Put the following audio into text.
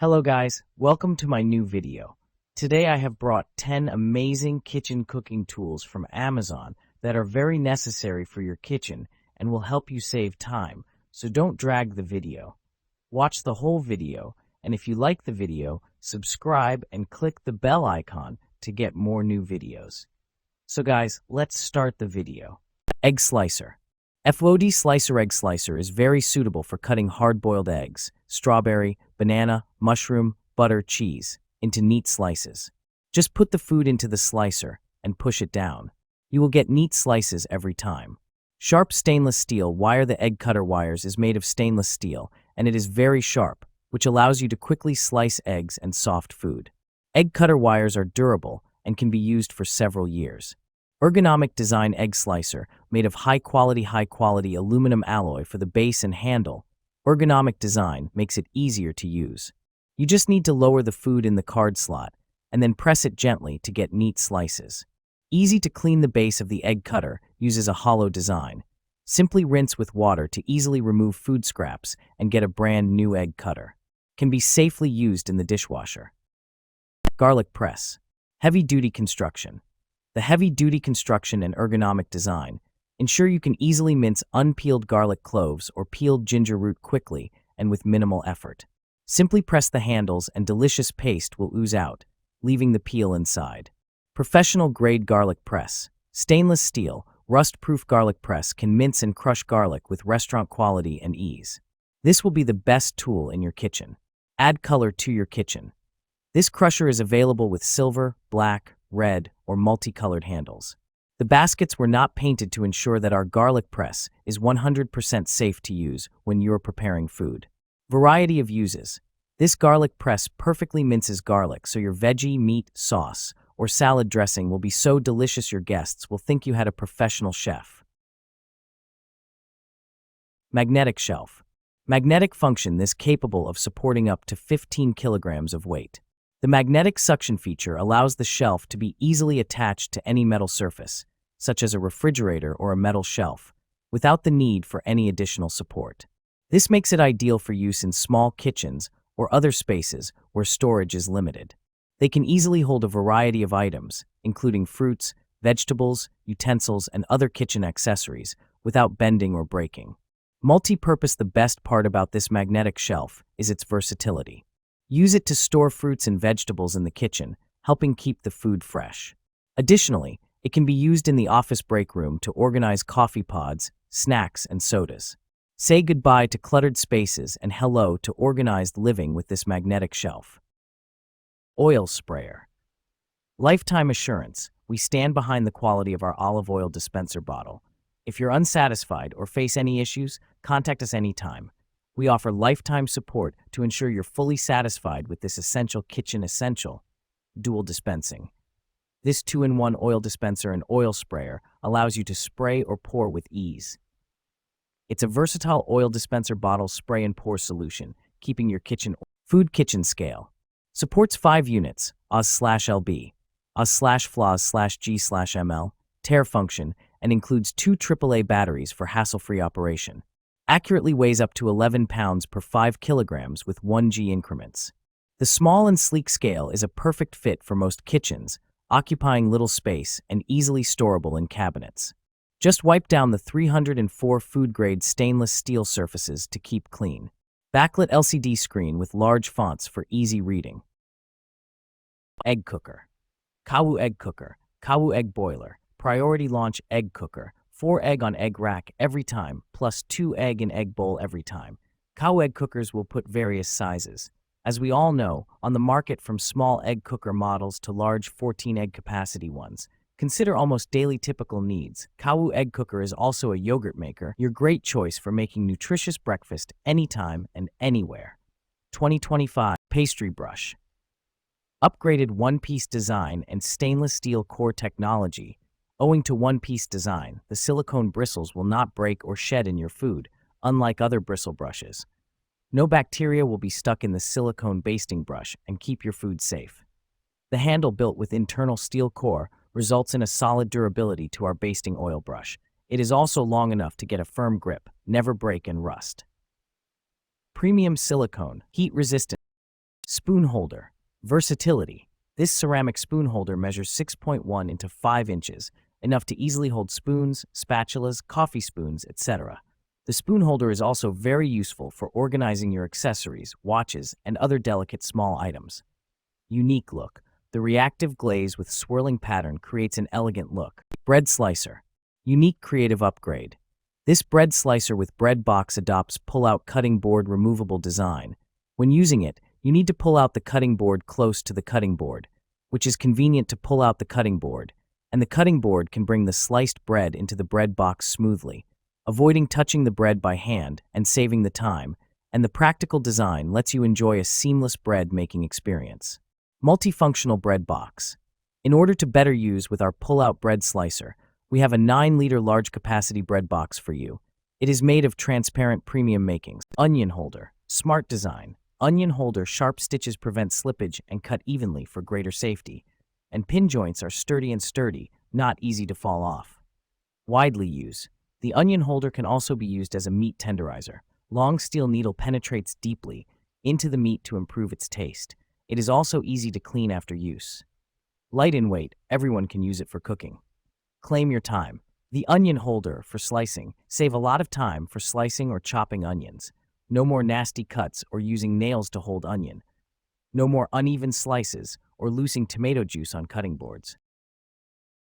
Hello guys, welcome to my new video. Today I have brought 10 amazing kitchen cooking tools from Amazon that are very necessary for your kitchen and will help you save time, so don't drag the video. Watch the whole video, and if you like the video, subscribe and click the bell icon to get more new videos. So guys, let's start the video. Egg slicer. FOD Slicer Egg Slicer is very suitable for cutting hard-boiled eggs, strawberry, banana, mushroom, butter, cheese into neat slices. Just put the food into the slicer and push it down. You will get neat slices every time. Sharp stainless steel wire. The egg cutter wires is made of stainless steel and it is very sharp, which allows you to quickly slice eggs and soft food. Egg cutter wires are durable and can be used for several years. Ergonomic design egg slicer made of high-quality aluminum alloy for the base and handle. Ergonomic design makes it easier to use. You just need to lower the food in the card slot and then press it gently to get neat slices. Easy to clean. The base of the egg cutter uses a hollow design. Simply rinse with water to easily remove food scraps and get a brand new egg cutter. Can be safely used in the dishwasher. Garlic press. Heavy-duty construction. The heavy-duty construction and ergonomic design ensure you can easily mince unpeeled garlic cloves or peeled ginger root quickly and with minimal effort. Simply press the handles and delicious paste will ooze out, leaving the peel inside. Professional-grade garlic press. Stainless steel, rust-proof garlic press can mince and crush garlic with restaurant quality and ease. This will be the best tool in your kitchen. Add color to your kitchen. This crusher is available with silver, black, red, or multicolored handles. The baskets were not painted to ensure that our garlic press is 100% safe to use when you're preparing food. Variety of uses. This garlic press perfectly minces garlic so your veggie, meat, sauce, or salad dressing will be so delicious your guests will think you had a professional chef. Magnetic shelf. Magnetic function. This capable of supporting up to 15 kilograms of weight. The magnetic suction feature allows the shelf to be easily attached to any metal surface, such as a refrigerator or a metal shelf, without the need for any additional support. This makes it ideal for use in small kitchens or other spaces where storage is limited. They can easily hold a variety of items, including fruits, vegetables, utensils, and other kitchen accessories, without bending or breaking. Multi-purpose. The best part about this magnetic shelf is its versatility. Use it to store fruits and vegetables in the kitchen, helping keep the food fresh. Additionally, it can be used in the office break room to organize coffee pods, snacks, and sodas. Say goodbye to cluttered spaces and hello to organized living with this magnetic shelf. Oil sprayer. Lifetime assurance. We stand behind the quality of our olive oil dispenser bottle. If you're unsatisfied or face any issues, contact us anytime. We offer lifetime support to ensure you're fully satisfied with this essential kitchen essential. Dual dispensing. This 2-in-1 oil dispenser and oil sprayer allows you to spray or pour with ease. It's a versatile oil dispenser bottle spray and pour solution, keeping your kitchen food kitchen scale. Supports 5 units, Oz/LB, Oz/FLAS/G/ML, tare function, and includes 2 AAA batteries for hassle-free operation. Accurately weighs up to 11 pounds per 5 kilograms with 1G increments. The small and sleek scale is a perfect fit for most kitchens, occupying little space and easily storable in cabinets. Just wipe down the 304 food-grade stainless steel surfaces to keep clean. Backlit LCD screen with large fonts for easy reading. Egg cooker. Kawu egg cooker, Kawu egg boiler, priority launch egg cooker. 4 egg on egg rack every time, plus 2 egg in egg bowl every time. Kawu egg cookers will put various sizes. As we all know, on the market from small egg cooker models to large 14 egg capacity ones. Consider almost daily typical needs. Kawu egg cooker is also a yogurt maker, your great choice for making nutritious breakfast anytime and anywhere. 2025 pastry brush. Upgraded one-piece design and stainless steel core technology. Owing to one-piece design, the silicone bristles will not break or shed in your food, unlike other bristle brushes. No bacteria will be stuck in the silicone basting brush and keep your food safe. The handle, built with internal steel core, results in a solid durability to our basting oil brush. It is also long enough to get a firm grip, never break and rust. Premium silicone, heat resistant. Spoon holder. Versatility. This ceramic spoon holder measures 6.1 into 5 inches, enough to easily hold spoons, spatulas, coffee spoons, etc. The spoon holder is also very useful for organizing your accessories, watches, and other delicate small items. Unique look. The reactive glaze with swirling pattern creates an elegant look. Bread slicer. Unique creative upgrade. This bread slicer with bread box adopts pull-out cutting board removable design. When using it, you need to pull out the cutting board close to the cutting board, which is convenient to pull out the cutting board, and the cutting board can bring the sliced bread into the bread box smoothly, avoiding touching the bread by hand and saving the time, and the practical design lets you enjoy a seamless bread-making experience. Multifunctional bread box. In order to better use with our pull-out bread slicer, we have a 9-liter large-capacity bread box for you. It is made of transparent premium makings. Onion holder. Smart design. Onion holder sharp stitches prevent slippage and cut evenly for greater safety. And pin joints are sturdy, not easy to fall off. Widely used. The onion holder can also be used as a meat tenderizer. Long steel needle penetrates deeply into the meat to improve its taste. It is also easy to clean after use. Light in weight, everyone can use it for cooking. Claim your time. The onion holder for slicing. Save a lot of time for slicing or chopping onions. No more nasty cuts or using nails to hold onion. No more uneven slices or losing tomato juice on cutting boards.